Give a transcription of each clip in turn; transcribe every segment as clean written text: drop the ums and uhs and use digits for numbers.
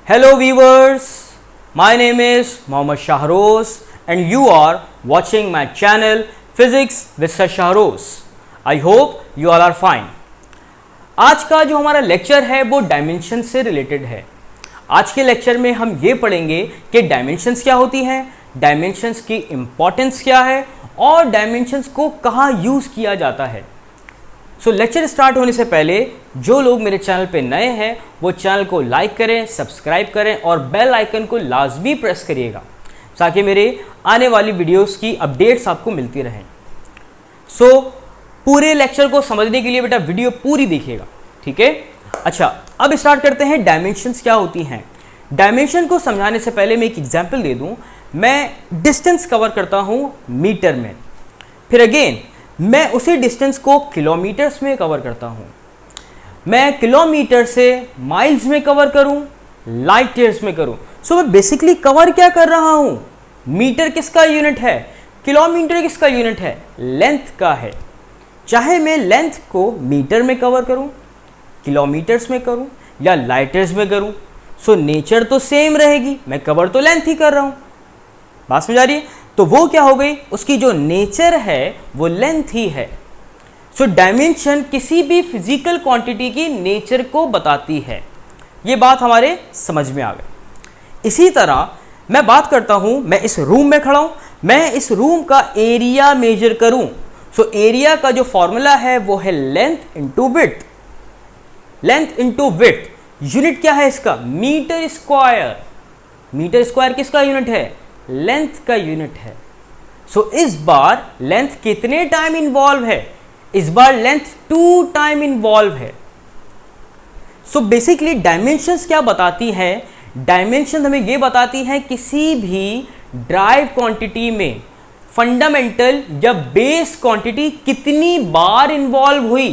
Hello viewers, my name is Mohammad Shahroz and you are watching my channel Physics with Sir Shahroz. I hope you all are fine. आज का जो हमारा lecture है वो dimension से related है। आज के लेक्चर में हम ये पढ़ेंगे कि डायमेंशंस क्या होती हैं, डायमेंशंस की इम्पोर्टेंस क्या है और डायमेंशंस को कहाँ यूज़ किया जाता है। लेक्चर स्टार्ट होने से पहले जो लोग मेरे चैनल पे नए हैं वो चैनल को लाइक करें, सब्सक्राइब करें और बेल आइकन को लाजमी प्रेस करिएगा ताकि मेरे आने वाली वीडियोस की अपडेट्स आपको मिलती रहें। पूरे लेक्चर को समझने के लिए बेटा वीडियो पूरी देखिएगा, ठीक है। अच्छा, अब स्टार्ट करते हैं डायमेंशंस क्या होती हैं। डायमेंशन को समझाने से पहले मैं एक एग्जाम्पल दे दूं। मैं डिस्टेंस कवर करता हूं मीटर में, फिर अगेन मैं उसी डिस्टेंस को किलोमीटर्स में कवर करता हूं। मैं किलोमीटर से माइल्स में कवर करूं, लाइट ईयर्स में करूं। मैं बेसिकली कवर क्या कर रहा हूं? मीटर किसका यूनिट है, किलोमीटर किसका यूनिट है, लेंथ का है। चाहे मैं लेंथ को मीटर में कवर करूं, किलोमीटर्स में करूं या लाइट ईयर्स में करूं, नेचर तो सेम रहेगी, मैं कवर तो लेंथ ही कर रहा हूं। बात समझ आ रही है? तो वो क्या हो गई, उसकी जो नेचर है वो लेंथ ही है। डायमेंशन किसी भी फिजिकल क्वांटिटी की नेचर को बताती है। ये बात हमारे समझ में आ गई। इसी तरह मैं बात करता हूं, मैं इस रूम में खड़ा हूं, मैं इस रूम का एरिया मेजर करूं। एरिया का जो फॉर्मूला है वो है length into width. Length into width, unit क्या है इसका, मीटर स्क्वायर। मीटर स्क्वायर किसका यूनिट है, लेंथ का यूनिट है। इस बार लेंथ कितने टाइम इन्वॉल्व है, इस बार लेंथ 2 टाइम इन्वॉल्व है। बेसिकली डायमेंशंस क्या बताती है, डायमेंशन हमें ये बताती है किसी भी ड्राइव क्वांटिटी में फंडामेंटल या बेस क्वांटिटी कितनी बार इन्वॉल्व हुई,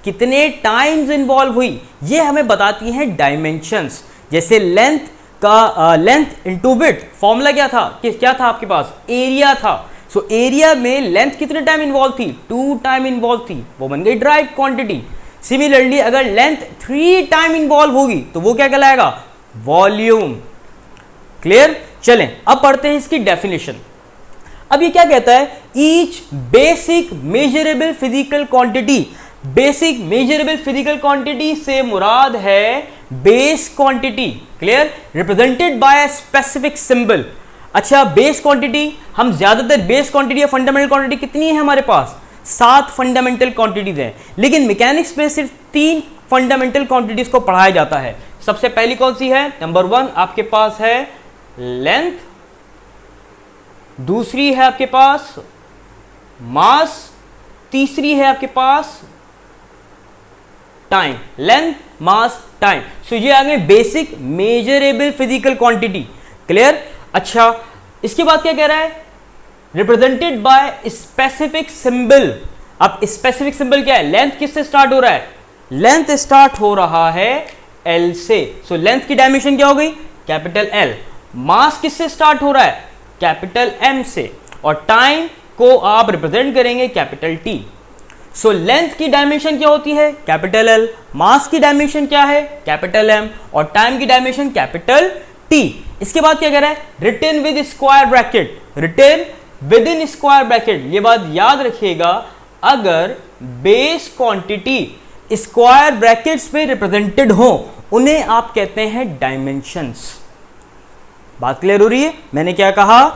कितने टाइम्स इन्वॉल्व हुई, ये हमें बताती है डायमेंशंस। जैसे लेंथ का लेंथ इंटू विड्थ फॉर्मूला क्या था, क्या था आपके पास, एरिया था। एरिया में लेंथ कितने टाइम इन्वॉल्व थी, 2 टाइम इन्वॉल्व थी, वो बन गई ड्राइव क्वांटिटी। सिमिलरली अगर लेंथ 3 टाइम इन्वॉल्व होगी तो वो क्या कहलाएगा, वॉल्यूम। क्लियर? चलें अब पढ़ते हैं इसकी डेफिनेशन। अब ये क्या कहता है, each basic measurable physical quantity. Basic measurable physical quantity से मुराद है base quantity. Clear? Represented by specific symbol. अच्छा, बेस क्वांटिटी, हम ज्यादातर बेस क्वांटिटी या फंडामेंटल क्वांटिटी कितनी है हमारे पास, 7 फंडामेंटल क्वांटिटीज हैं। लेकिन मैकेनिक्स में सिर्फ 3 फंडामेंटल क्वांटिटीज को पढ़ाया जाता है। सबसे पहली कौन सी है, नंबर 1 आपके पास है लेंथ, दूसरी है आपके पास मास, तीसरी है आपके पास टाइम। लेंथ, मास, टाइम। ये आ गए basic measurable physical quantity. Clear? अच्छा, इसके बाद क्या कह रहा है, रिप्रेजेंटेड बाय स्पेसिफिक सिंबल। अब स्पेसिफिक सिंबल क्या है, लेंथ किससे स्टार्ट हो रहा है, लेंथ स्टार्ट हो रहा है एल से। लेंथ की डायमेंशन क्या हो गई, कैपिटल एल। मास किससे स्टार्ट हो रहा है, कैपिटल एम से। और टाइम को आप रिप्रेजेंट करेंगे कैपिटल टी। लेंथ की डायमेंशन क्या होती है, कैपिटल एल। मास की डायमेंशन क्या है, कैपिटल एम। और टाइम की डायमेंशन कैपिटल टी। इसके बाद क्या कह रहा है, written with square bracket. Written with in square bracket. ये बात याद रखिएगा, अगर बेस क्वांटिटी स्क्वायर ब्रैकेट्स में रिप्रेजेंटेड हो उन्हें आप कहते हैं डायमेंशंस। बात क्लियर हो रही है? मैंने क्या कहा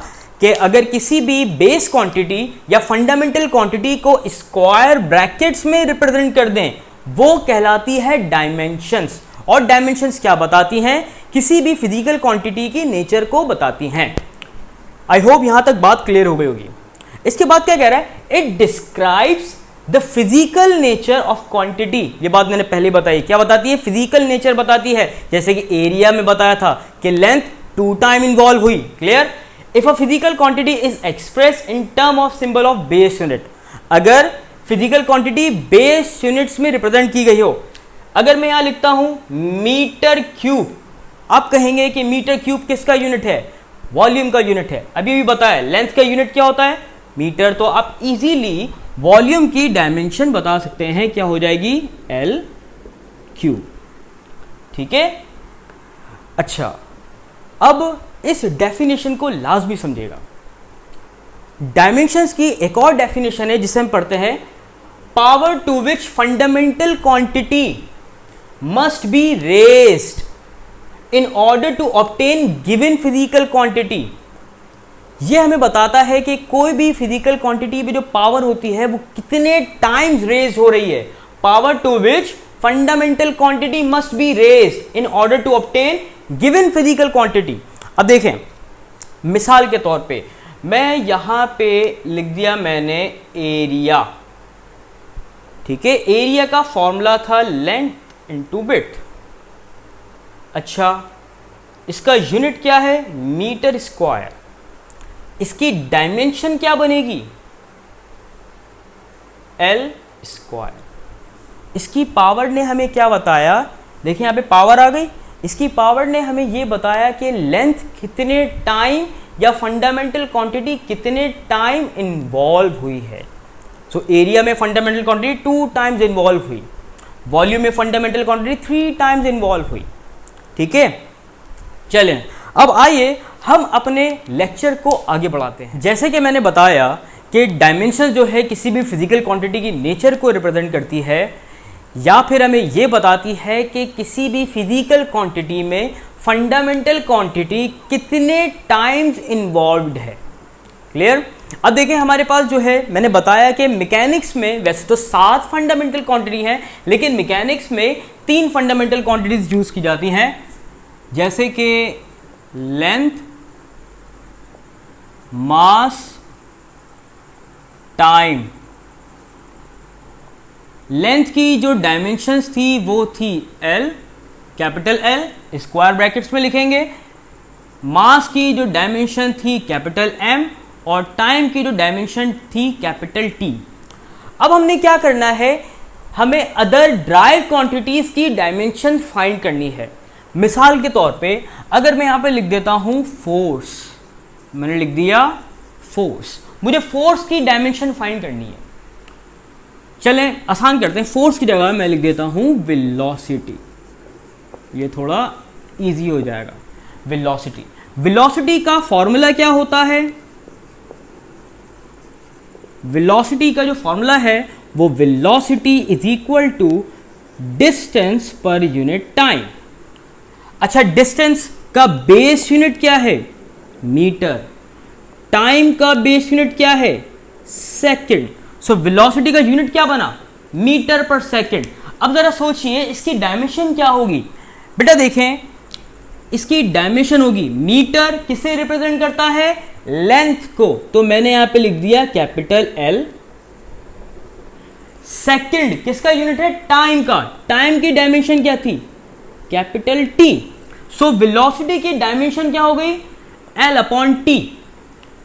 कि अगर किसी भी बेस क्वांटिटी या फंडामेंटल क्वांटिटी को स्क्वायर ब्रैकेट्स में रिप्रेजेंट कर दें वो कहलाती है डायमेंशंस। और डायमेंशंस क्या बताती हैं, किसी भी फिजिकल क्वांटिटी की नेचर को बताती हैं। आई होप यहां तक बात क्लियर हो गई होगी। इसके बाद क्या कह रहा है, it describes the physical nature of quantity. ये बात मैंने पहले बताई, क्या बताती है, फिजिकल नेचर बताती है। जैसे कि एरिया में बताया था कि लेंथ 2 टाइम इन्वॉल्व हुई। Clear? If a physical quantity is express in term of symbol of base unit. अगर फिजिकल क्वांटिटी बेस यूनिट्स में रिप्रेजेंट की गई हो, अगर मैं यहां लिखता हूं मीटर क्यूब, आप कहेंगे कि मीटर क्यूब किसका यूनिट है, वॉल्यूम का यूनिट है। अभी भी बताया लेंथ का यूनिट क्या होता है, मीटर। तो आप इजीली वॉल्यूम की डायमेंशन बता सकते हैं, क्या हो जाएगी, एल क्यूब। ठीक है। अच्छा, अब इस डेफिनेशन को लाजमी समझिएगा। डायमेंशंस की एक और डेफिनेशन है जिसे हम पढ़ते हैं, power to which fundamental quantity must be raised in order to obtain given physical quantity. यह हमें बताता है कि कोई भी फिजिकल क्वांटिटी में जो पावर होती है वो कितने टाइम्स रेज हो रही है। Power to which fundamental quantity must be raised in order to obtain given physical quantity. अब देखें, मिसाल के तौर पे मैं यहां पे लिख दिया मैंने एरिया, ठीक है। एरिया का फॉर्मूला था लेंथ इनटू विड्थ। अच्छा, इसका यूनिट क्या है? Metre square. इसकी डायमेंशन क्या बनेगी? L square. इसकी पावर ने हमें क्या बताया? देखिए यहां पे पावर आ गई। इसकी पावर ने हमें यह बताया कि लेंथ कितने टाइम या फंडामेंटल क्वांटिटी कितने टाइम इन्वॉल्व हुई है। सो एरिया में फंडामेंटल क्वांटिटी 2 टाइम्स इन्वॉल्व हुई, वॉल्यूम में फंडामेंटल क्वांटिटी 3 टाइम्स इन्वॉल्व हुई, ठीक है। चलें, अब आइए हम अपने लेक्चर को आगे बढ़ाते हैं। जैसे कि मैंने बताया कि डायमेंशन जो है किसी भी फिजिकल क्वांटिटी की नेचर को रिप्रेजेंट करती है, या फिर हमें यह बताती है कि किसी भी फिजिकल क्वांटिटी में फंडामेंटल क्वांटिटी कितने टाइम्स इन्वॉल्व्ड है। क्लियर? अब देखें, हमारे पास जो है, मैंने बताया कि मैकेनिक्स में वैसे तो 7 फंडामेंटल क्वांटिटी हैं, लेकिन मैकेनिक्स में 3 फंडामेंटल क्वांटिटीज यूज की जाती हैं, जैसे कि लेंथ, मास, टाइम। लेंथ की जो डायमेंशंस थी वो थी L, capital L, square brackets में लिखेंगे। मास की जो डायमेंशन थी कैपिटल एम, और टाइम की जो डायमेंशन थी कैपिटल टी। अब हमने क्या करना है, हमें अदर ड्राइव क्वांटिटीज की डायमेंशन फाइंड करनी है। मिसाल के तौर पे अगर मैं यहां पे लिख देता हूं फोर्स, मैंने लिख दिया फोर्स, मुझे फोर्स की डायमेंशन फाइंड करनी है। चलें आसान करते हैं, फोर्स की जगह मैं लिख देता हूं वेलोसिटी, ये थोड़ा इजी हो जाएगा। वेलोसिटी, वेलोसिटी का फॉर्मूला क्या होता है? वेलोसिटी का जो फॉर्मूला है वो velocity is equal to distance पर यूनिट टाइम। अच्छा, डिस्टेंस का बेस यूनिट क्या है? मीटर। टाइम का बेस यूनिट क्या है? सेकंड। सो वेलोसिटी का यूनिट क्या बना? मीटर पर सेकंड। अब जरा सोचिए इसकी डायमेंशन क्या होगी। बेटा देखें, इसकी डायमेंशन होगी, मीटर किसे रिप्रेजेंट करता है? लेंथ को, तो मैंने यहां पे लिख दिया कैपिटल एल। सेकंड किसका यूनिट है? टाइम का। टाइम की डायमेंशन क्या थी? Capital T. सो वेलोसिटी की डायमेंशन क्या हो गई? L upon T.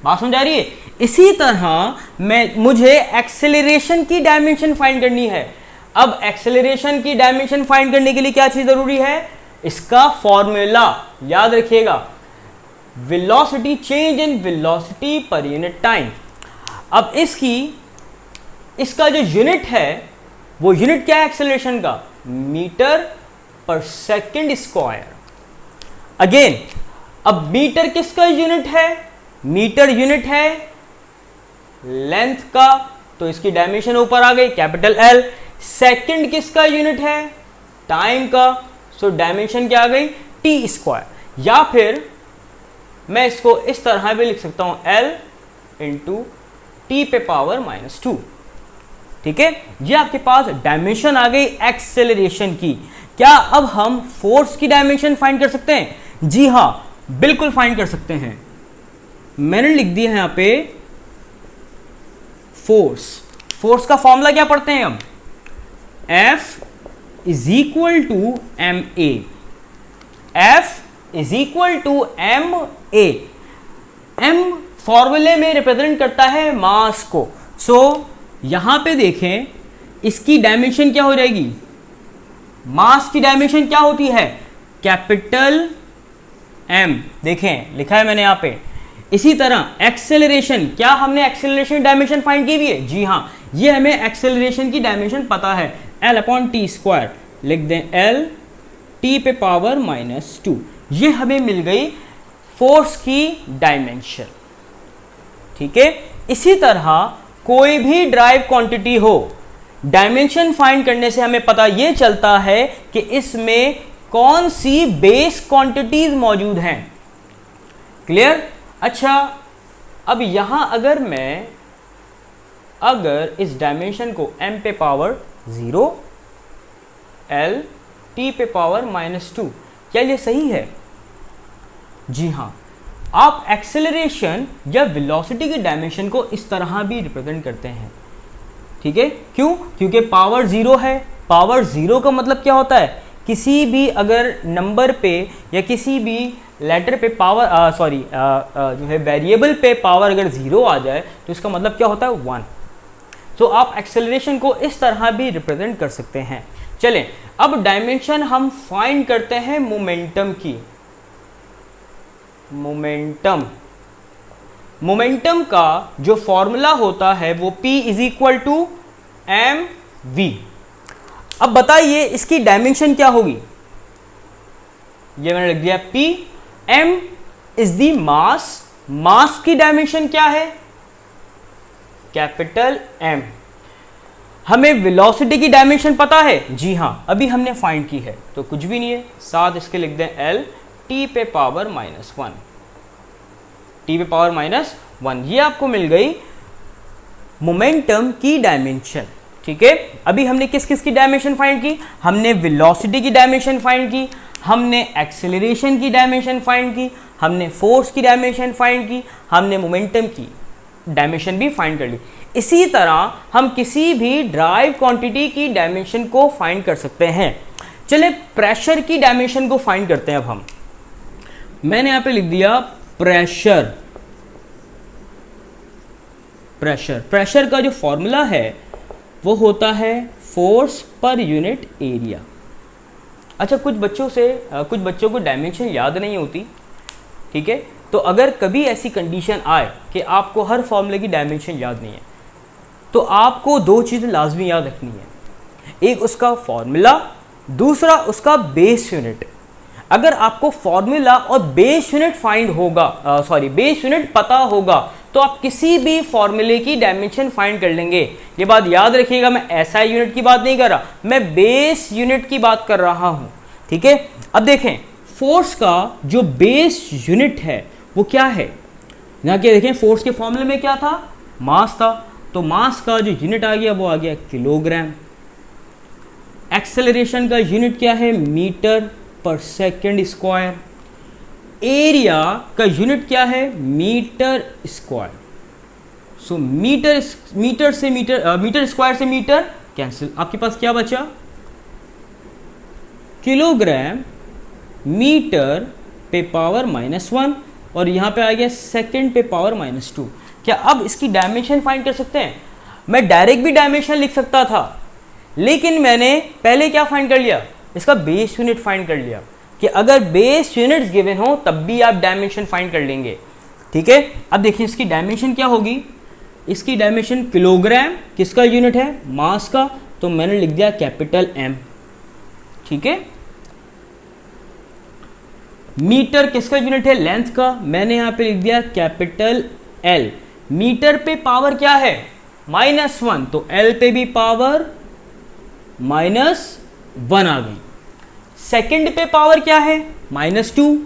बात समझ आ रही है? इसी तरह मुझे एक्सेलरेशन की डायमेंशन फाइंड करनी है। अब एक्सेलरेशन की डायमेंशन फाइंड करने के लिए क्या चीज जरूरी है? इसका फॉर्मूला याद रखिएगा, वेलोसिटी, चेंज इन वेलोसिटी पर यूनिट टाइम। अब इसका जो यूनिट है वो यूनिट क्या है एक्सेलरेशन का? मीटर पर सेकंड स्क्वायर। अगेन, अब मीटर किसका यूनिट है? मीटर यूनिट है लेंथ का, तो इसकी डायमेंशन ऊपर आ गई कैपिटल एल। सेकंड किसका यूनिट है? टाइम का, सो डायमेंशन क्या आ गई? T square. या फिर मैं इसको इस तरह भी लिख सकता हूं, एल इंटू टी पे पावर -2। ठीक है, ये आपके पास डायमेंशन आ गई एक्सेलरेशन की। क्या अब हम फोर्स की डायमेंशन फाइंड कर सकते हैं? जी हां, बिल्कुल फाइंड कर सकते हैं। मैंने लिख दिया है यहां पे फोर्स। फोर्स का फॉर्मूला क्या पढ़ते हैं हम? F is equal to M A. F is equal to M A. M फॉर्मूले में रिप्रेजेंट करता है मास को। सो यहां पे देखें, इसकी डायमेंशन क्या हो जाएगी? मास की डायमेंशन क्या होती है? Capital M. देखें लिखा है मैंने यहां पे। इसी तरह एक्सेलरेशन, क्या हमने एक्सेलरेशन डायमेंशन फाइंड की हुई है? जी हां, ये हमें एक्सेलरेशन की डायमेंशन पता है, एल अपॉन टी स्क्वायर। लिख दें एल टी पे पावर -2। ये हमें मिल गई फोर्स की डायमेंशन। ठीक है, इसी तरह कोई भी ड्राइव क्वांटिटी हो, डायमेंशन फाइंड करने से हमें पता ये चलता है कि इसमें कौन सी बेस क्वांटिटीज मौजूद हैं। क्लियर? अच्छा, अब यहां अगर इस डायमेंशन को m पे पावर 0 l t पे पावर -2, क्या ये सही है? जी हां। आप एक्सेलरेशन या वेलोसिटी की डायमेंशन को इस तरह भी रिप्रेजेंट करते हैं। ठीक है, क्यों? क्योंकि पावर 0 है। पावर 0 का मतलब क्या होता है? किसी भी अगर नंबर पे या किसी भी लेटर पे पावर जो है वेरिएबल पे पावर अगर 0 आ जाए तो इसका मतलब क्या होता है? 1। तो आप एक्सेलरेशन को इस तरह भी रिप्रेजेंट कर सकते हैं। चलें, अब डायमेंशन हम फाइंड करते हैं मोमेंटम की। मोमेंटम का जो फॉर्मूला होता है वो P = mv। अब बताइए इसकी डायमेंशन क्या होगी? ये मैंने लिख दिया P, m is the mass की डायमेंशन क्या है? Capital M। हमें वेलोसिटी की डायमेंशन पता है? जी हां, अभी हमने फाइंड की है, तो कुछ भी नहीं है, साथ इसके लिख दें L t पे पावर -1, t पे पावर -1। ये आपको मिल गई मोमेंटम की डायमेंशन। ठीक है, अभी हमने किस किस की डायमेंशन फाइंड की? हमने वेलोसिटी की डायमेंशन फाइंड की, हमने एक्सेलरेशन की डायमेंशन फाइंड की, हमने फोर्स की डायमेंशन फाइंड की, हमने मोमेंटम की डायमेंशन भी फाइंड कर ली। इसी तरह हम किसी भी ड्राइव क्वांटिटी की डायमेंशन को फाइंड कर सकते हैं। चले प्रेशर की डायमेंशन को फाइंड करते हैं। अब हम मैंने यहां पे लिख दिया प्रेशर का जो फॉर्मूला है वो होता है फोर्स पर यूनिट एरिया। अच्छा, कुछ बच्चों को डायमेंशन याद नहीं होती। ठीक है, तो अगर कभी ऐसी कंडीशन आए कि आपको हर फॉर्मूले की डायमेंशन याद नहीं है, तो आपको 2 चीज़ें लाजमी याद रखनी है। एक उसका फॉर्मूला, दूसरा उसका बेस यूनिट। अगर आपको फॉर्मूला और बेस यूनिट बेस यूनिट पता होगा तो आप किसी भी फॉर्मूले की डायमेंशन फाइंड कर लेंगे। ये बात याद रखिएगा, मैं एसआई यूनिट की बात नहीं कर रहा, मैं बेस यूनिट की बात कर रहा हूं। ठीक है, अब देखें फोर्स का जो बेस यूनिट है वो क्या है। यहाँ के देखें फोर्स के फॉर्मूले में क्या था? मास था, तो मास का जो यूनिट आ गया वो आ गया किलोग्राम। एक्सेलरेशन का यूनिट क्या है? Metre per second square. Area का यूनिट क्या है? Metre square. So metre square से मीटर कैंसिल, आपके पास क्या बचा? किलोग्राम मीटर पे पावर -1 और यहां पे आ गया सेकेंड पे पावर -2। क्या अब इसकी डायमेंशन फाइंड कर सकते हैं? मैं डायरेक्ट भी डायमेंशन लिख सकता था, लेकिन मैंने पहले क्या फाइंड कर लिया? इसका बेस यूनिट फाइंड कर लिया कि अगर बेस यूनिट्स गिवन हो तब भी आप डायमेंशन फाइंड कर लेंगे। ठीक है, अब देखिए इसकी डायमेंशन क्या होगी? इसकी डायमेंशन किलोग्राम किसका यूनिट है? मास का, तो मैंने लिख दिया कैपिटल M। ठीक है, मीटर किसका यूनिट है? लेंथ का, मैंने यहां पे लिख दिया कैपिटल L। मीटर पे पावर क्या है? -1, तो L पे भी पावर -1 आ गई। सेकंड पे पावर क्या है? -2,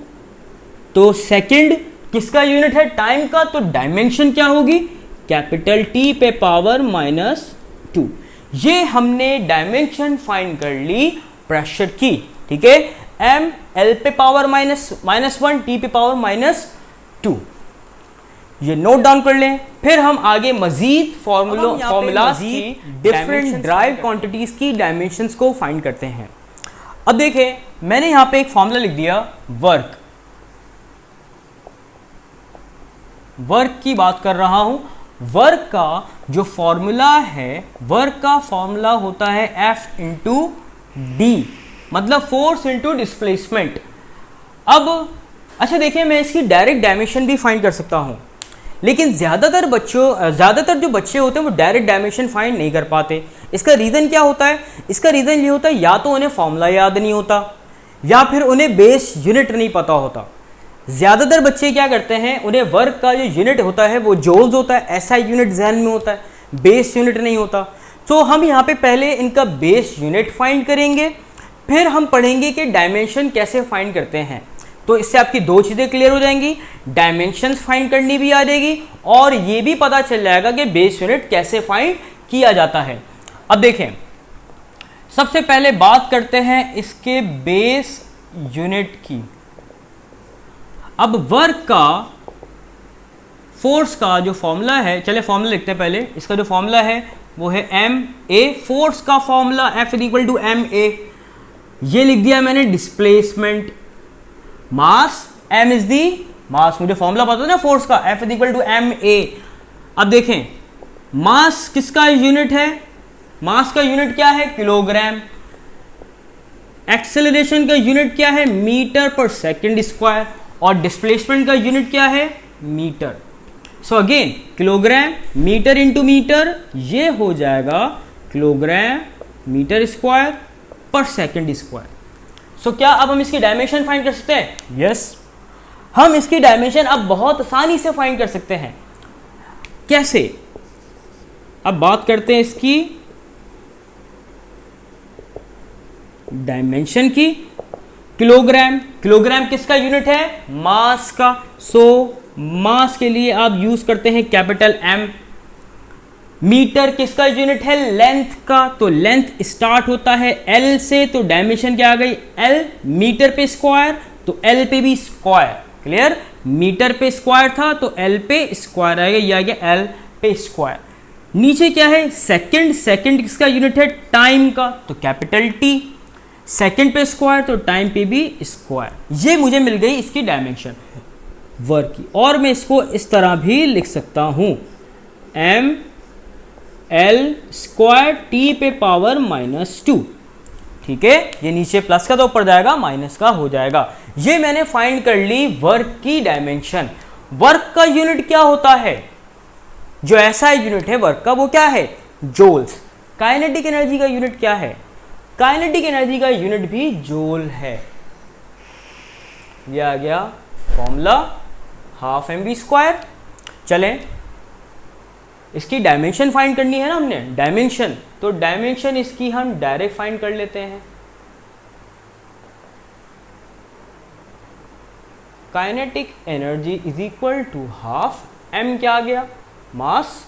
तो सेकंड किसका यूनिट है? टाइम का, तो डायमेंशन क्या होगी? कैपिटल T पे पावर -2। ये हमने डायमेंशन फाइंड कर ली प्रेशर की। ठीक है, M L पे पावर -1, T पे पावर -2। ये नोट डाउन कर लें। फिर हम आगे मजीद फॉर्मूलाज की डिफरेंट ड्राइव क्वांटिटीज की डायमेंशंस को फाइंड करते हैं। अब देखें, मैंने यहां पे एक फॉर्मूला लिख दिया वर्क की बात कर रहा हूं। वर्क का जो फॉर्मूला है, वर्क का फॉर्मूला होता है F इंटू डी, मतलब फोर्स इंटू डिस्प्लेसमेंट। अब अच्छा देखिए, मैं इसकी डायरेक्ट डायमेंशन भी फाइंड कर सकता हूं, लेकिन ज़्यादातर जो बच्चे होते हैं वो डायरेक्ट डायमेंशन फाइंड नहीं कर पाते। इसका रीज़न क्या होता है? इसका रीज़न ये होता है या तो उन्हें फॉर्मूला याद नहीं होता, या फिर उन्हें बेस यूनिट नहीं पता होता। ज़्यादातर बच्चे क्या करते हैं, उन्हें वर्क का जो यूनिट होता है वो जूल्स होता है, एसआई यूनिट जहन में होता है, बेस यूनिट नहीं होता। तो हम यहाँ पे पहले इनका बेस यूनिट फाइंड करेंगे, फिर हम पढ़ेंगे कि डायमेंशन कैसे फाइंड करते हैं। तो इससे आपकी दो चीज़ें क्लियर हो जाएंगी, डायमेंशंस फाइंड करनी भी आ जाएगी और ये भी पता चल जाएगा कि बेस यूनिट कैसे फाइंड किया जाता है। अब देखें, सबसे पहले बात करते हैं इसके बेस यूनिट की। अब वर्क का, फोर्स का जो फॉर्मूला है, चले फॉर्मूला लिखते हैं पहले। इसका जो फॉर्मूला है वो है एम ए, फोर्स का फॉर्मूला F = ma, ये लिख दिया मैंने displacement, mass m is the mass, मुझे फॉर्मूला पता है ना फोर्स का, F = ma। अब देखें मास किसका यूनिट है, मास का यूनिट क्या है, किलोग्राम। एक्सेलरेशन का यूनिट क्या है, मीटर पर सेकंड स्क्वायर, और डिस्प्लेसमेंट का यूनिट क्या है, metre. So again kilogram metre into metre, ये हो जाएगा किलोग्राम मीटर स्क्वायर पर सेकंड स्क्वायर। सो क्या अब हम इसकी डायमेंशन फाइंड कर सकते हैं? यस, हम इसकी डायमेंशन अब बहुत आसानी से फाइंड कर सकते हैं। कैसे? अब बात करते हैं इसकी डायमेंशन की। किलोग्राम, किलोग्राम किसका यूनिट है, मास का। सो मास के लिए आप यूज करते हैं कैपिटल M। मीटर किसका यूनिट है, लेंथ का, तो लेंथ स्टार्ट होता है L से, तो डायमेंशन क्या आ गई, L। मीटर पे स्क्वायर, तो L पे भी स्क्वायर। क्लियर, मीटर पे स्क्वायर था तो L पे स्क्वायर आएगा, ये आ गया L पे स्क्वायर। नीचे क्या है, सेकंड, सेकंड किसका यूनिट है, टाइम का, तो कैपिटल T। सेकंड पे स्क्वायर तो टाइम पे भी स्क्वायर। ये मुझे मिल गई इसकी डायमेंशन वर्क की। और मैं इसको इस तरह भी लिख सकता हूं, m l स्क्वायर t पे पावर -2। ठीक है, ये नीचे प्लस का तो ऊपर जाएगा, माइनस का हो जाएगा। ये मैंने फाइंड कर ली वर्क की डायमेंशन। वर्क का यूनिट क्या होता है, जो ऐसा यूनिट है वर्क का, वो क्या है, जूल्स। काइनेटिक एनर्जी का यूनिट क्या है, काइनेटिक एनर्जी का यूनिट भी जूल है। ये आ गया फॉर्मूला, ½ mv²। चलें, इसकी डायमेंशन फाइंड करनी है ना हमने, डायमेंशन, तो डायमेंशन इसकी हम डायरेक्ट फाइंड कर लेते हैं। Kinetic energy is equal to ½ m, क्या आ गया, मास।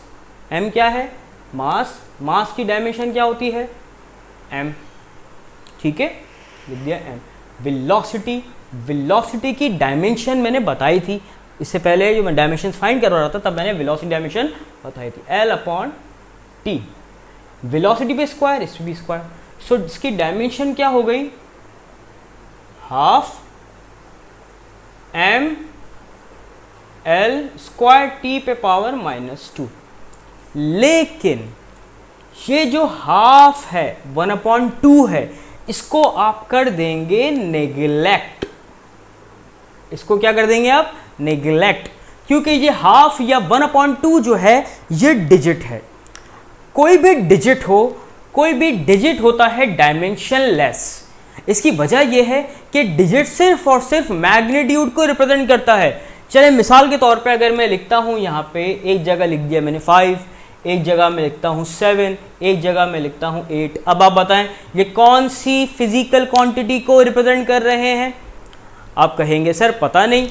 m क्या है, मास। मास की डायमेंशन क्या होती है, m। ठीक है, लिख दिया m। वेलोसिटी, वेलोसिटी की डायमेंशन मैंने बताई थी इससे पहले, जो मैं डायमेंशन फाइंड कर रहा था तब मैंने वेलोसिटी डायमेंशन बताई थी, L/T। वेलोसिटी पे स्क्वायर, इस पे भी स्क्वायर। सो इसकी डायमेंशन क्या हो गई, ½ m L स्क्वायर T पे पावर -2। लेकिन ये जो ½ है, 1/2 है, इसको आप कर देंगे नेग्लेक्ट। इसको क्या कर देंगे आप, नेग्लेक्ट, क्योंकि ये ½ या 1/2 जो है ये डिजिट है। कोई भी डिजिट हो, कोई भी डिजिट होता है डायमेंशन लेस। इसकी वजह यह है कि डिजिट सिर्फ और सिर्फ मैग्नीट्यूड को रिप्रेजेंट करता है। चले मिसाल के तौर पे अगर मैं लिखता हूं, यहाँ पे एक जगह लिख दिया मैंने 5, एक जगह में लिखता हूँ 7, एक जगह में लिखता हूँ 8। अब आप बताएं ये कौन सी फिजिकल क्वांटिटी को रिप्रेजेंट कर रहे हैं? आप कहेंगे सर पता नहीं।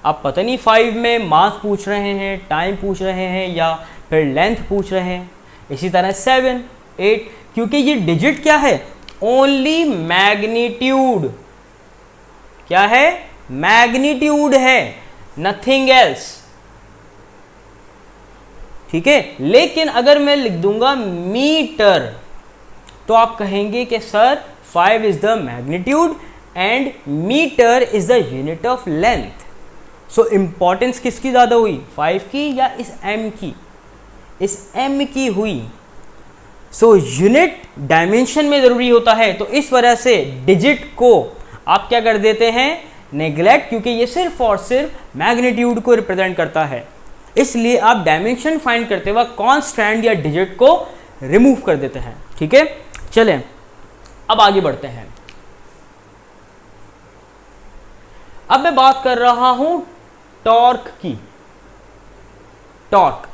आप पता नहीं 5 में मास पूछ रहे हैं, टाइम पूछ रहे हैं, या फिर लेंथ पूछ रहे हैं। इसी तरह 7, 8, क्योंकि ये डिजिट क्या है, ओनली मैग्नीट्यूड। क्या है, मैग्नीट्यूड है, नथिंग एल्स। ठीक है, लेकिन अगर मैं लिख दूंगा मीटर तो आप कहेंगे कि sir 5 is the magnitude and metre is the unit of length. So importance किसकी ज्यादा हुई, 5 की या इस m की? इस m की हुई। सो यूनिट डायमेंशन में जरूरी होता है, तो इस वजह से डिजिट को आप क्या कर देते हैं, नेग्लेक्ट, क्योंकि ये सिर्फ और सिर्फ मैग्नीट्यूड को रिप्रेजेंट करता है। इसलिए आप डायमेंशन फाइंड करते वक्त कांस्टेंट या डिजिट को रिमूव कर देते हैं। ठीक है, चलें अब आगे बढ़ते हैं। अब मैं बात कर रहा हूं टॉर्क की। टॉर्क,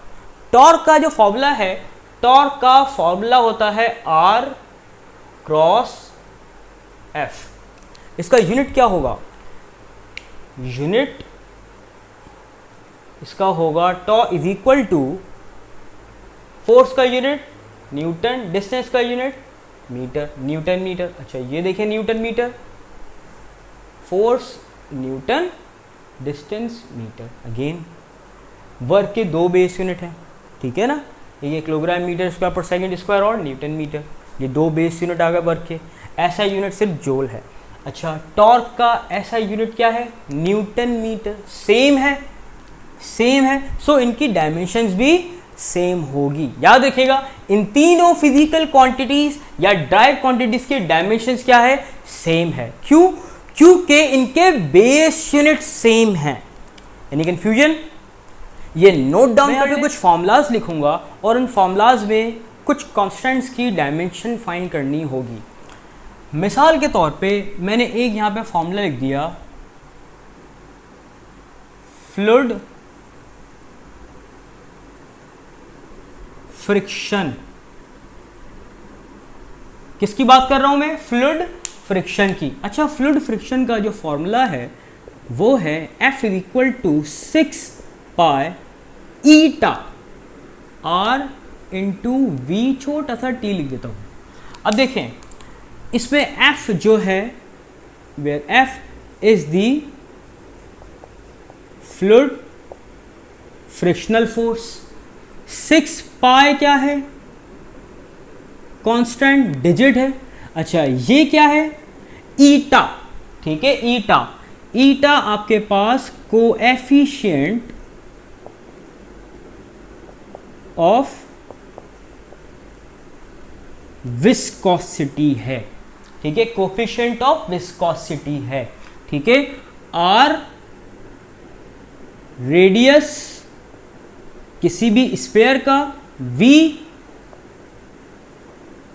टॉर्क का जो फॉर्मूला है, टॉर्क का फॉर्मूला होता है R क्रॉस F। इसका यूनिट क्या होगा? यूनिट इसका होगा tau is equal to force का यूनिट न्यूटन, डिस्टेंस का यूनिट मीटर, न्यूटन मीटर। अच्छा ये देखिए newton metre, force newton, distance metre. Again work के दो बेस यूनिट हैं, ठीक है ना, ये किलोग्राम मीटर स्क्वायर पर सेकंड स्क्वायर और न्यूटन मीटर, ये दो बेस यूनिट आ गए वर्क के। ऐसा यूनिट सिर्फ जूल है। अच्छा टॉर्क का ऐसा यूनिट क्या है? Newton metre. सेम है, सेम है, सो इनकी डायमेंशंस भी सेम होगी। याद रखिएगा इन तीनों फिजिकल क्वांटिटीज या ड्राइव क्वांटिटीज की डायमेंशंस क्या है? सेम है। क्यों? क्योंकि इनके बेस यूनिट सेम हैं। Any confusion? ये नोट डाउन करके कुछ फॉर्मूलाज लिखूंगा और उन फॉर्मूलाज में कुछ कांस्टेंट्स की डायमेंशन फाइंड करनी होगी। मिसाल के तौर पे मैंने एक यहां पे फॉर्मूला लिख दिया, फ्लूइड फ्रिक्शन। किसकी बात कर रहा हूं मैं? फ्लूइड फ्रिक्शन की। अच्छा फ्लूइड फ्रिक्शन का जो फॉर्मूला है वो है F is equal to 6 pi eta R into V, छोटा सा T लिख देता हूं। अब देखें इसमें F जो है, where F is the fluid frictional force, 6 pi क्या है? कांस्टेंट डिजिट है। अच्छा ये क्या है? ईटा, ठीक है, ईटा। ईटा आपके पास कोएफिशिएंट ऑफ विस्कोसिटी है, ठीक है, कोएफिशिएंट ऑफ विस्कोसिटी है, ठीक है। आर रेडियस किसी भी स्फीयर का, वी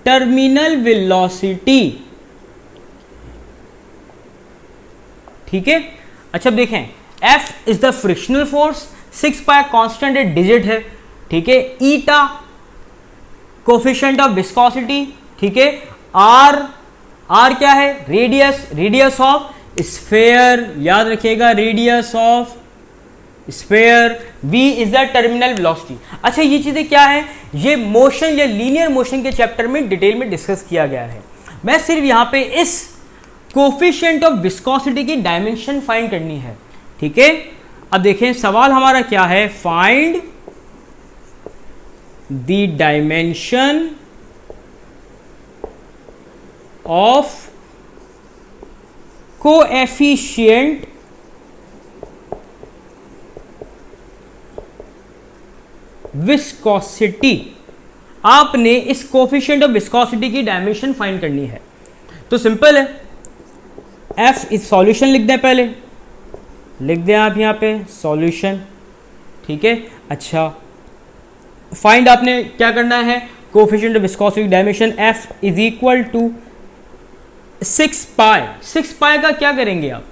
टर्मिनल वेलोसिटी, ठीक है। अच्छा देखें F is the frictional force, 6 pi constant digit है, ठीक है। ईटा कोफिशिएंट ऑफ विस्कोसिटी, ठीक है। आर क्या है? रेडियस, रेडियस ऑफ स्फीयर, याद रखिएगा radius of sphere. v is the terminal velocity. अच्छा ये चीजें क्या है? ये मोशन या लीनियर मोशन के चैप्टर में डिटेल में डिस्कस किया गया है। मैं सिर्फ यहां पे इस कोफिशिएंट ऑफ विस्कोसिटी की डायमेंशन फाइंड करनी है, ठीक है। अब देखें सवाल हमारा क्या है? Find the dimension of coefficient viscosity. आपने इस कोफिशिएंट ऑफ विस्कोसिटी की डायमेंशन फाइंड करनी है। तो सिंपल है, F इस सॉल्यूशन लिख दें, पहले लिख दें आप यहां पे सॉल्यूशन, ठीक है। अच्छा फाइंड आपने क्या करना है? Coefficient of viscosity dimension F is equal to 6 pi. 6 pi का क्या करेंगे आप?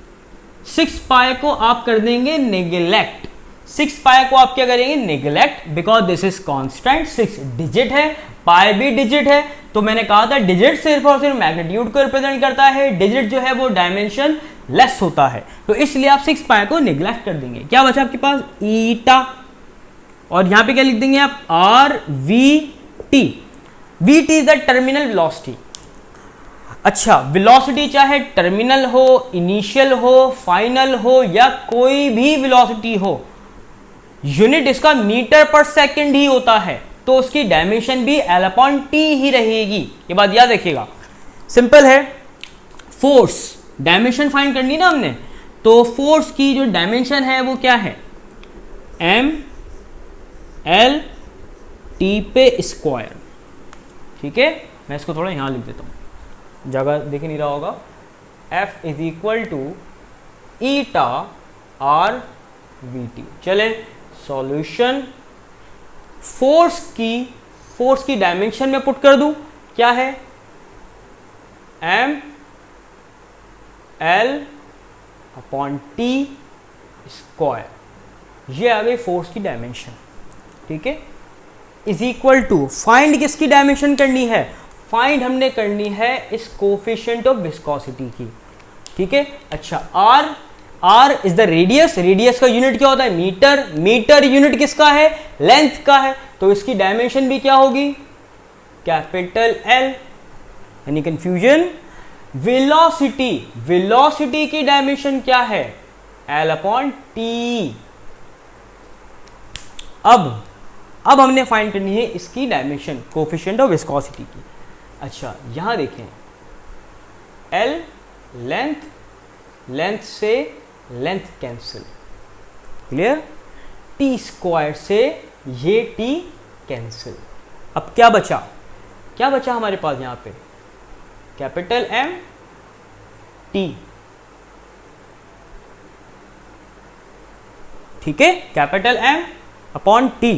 6 पाई को आप कर देंगे नेग्लेक्ट। 6 पाई को आप क्या करेंगे? Neglect, because this is constant, 6 digit है, पाई भी डिजिट है। तो मैंने कहा था डिजिट सिर्फ और सिर्फ मैग्नीट्यूड को रिप्रेजेंट करता है, डिजिट जो है वो डायमेंशन लेस होता है, तो इसलिए आप 6 पाई को नेग्लेक्ट कर देंगे। क्या बचा आपके पास? ईटा, और यहां पे क्या लिख देंगे आप? R V T. V T is the terminal velocity. अच्छा वेलोसिटी चाहे टर्मिनल हो, इनिशियल हो, फाइनल हो या कोई भी वेलोसिटी हो, यूनिट इसका मीटर पर सेकंड ही होता है, तो उसकी डायमेंशन भी L/T ही रहेगी। ये बात याद रखिएगा, सिंपल है। फोर्स डायमेंशन फाइंड करनी ना हमने, तो फोर्स की जो डायमेंशन है वो क्या है? M/L/T पे स्क्वायर, ठीक है। मैं इसको थोड़ा यहां लिख देता हूं, जगह देख नहीं रहा होगा। F is equal to eta R VT। चले सॉल्यूशन, फोर्स की डायमेंशन में पुट कर दूं, क्या है? M/L/T अपॉन टी स्क्वायर, ये आ गई फोर्स की डायमेंशन, ठीक है, इज इक्वल टू, फाइंड किसकी डायमेंशन करनी है, फाइंड हमने करनी है इस कोफिशिएंट ऑफ विस्कोसिटी की, ठीक है। अच्छा, R, R is the radius, radius का यूनिट क्या होता है, मीटर, मीटर यूनिट किसका है, लेंथ का है, तो इसकी डायमेंशन भी क्या होगी, कैपिटल एल, यानी कंफ्यूजन। वेलोसिटी, वेलोसिटी की डायमेंशन क्या है, एल अपॉन टी। अब हमने फाइंड करनी है इसकी डायमेंशन, कोफिशिएंट ऑफ विस्कोसिटी की। अच्छा, यहां देखें, एल लेंथ, लेंथ से length cancel, clear, T square से ये टी कैंसिल। अब क्या बचा, क्या बचा हमारे पास यहां पे, कैपिटल एम टी, ठीक है, capital M upon T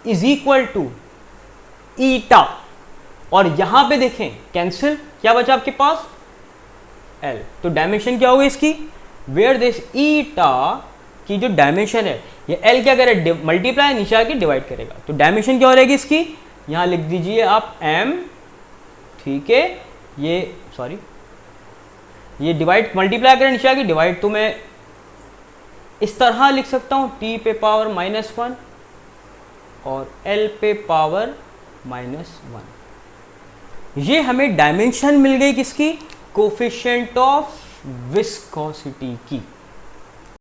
is equal to eta, और यहां पे देखें कैंसिल, क्या बचा आपके पास, एल, तो डायमेंशन क्या होगी इसकी, वेयर दिस ईटा की जो डायमेंशन है, ये एल क्या करेगा, मल्टीप्लाई, नीचे आके डिवाइड करेगा, तो डायमेंशन क्या हो रहेगी इसकी, यहां लिख दीजिए आप एम, ठीक है, ये सॉरी, ये डिवाइड मल्टीप्लाई करें, नीचे आके डिवाइड, तो मैं इस तरह लिख सकता हूं, टी पे पावर -1 और एल पे पावर -1। ये हमें डायमेंशन मिल गई किसकी, कोफिशिएंट ऑफ विस्कोसिटी की।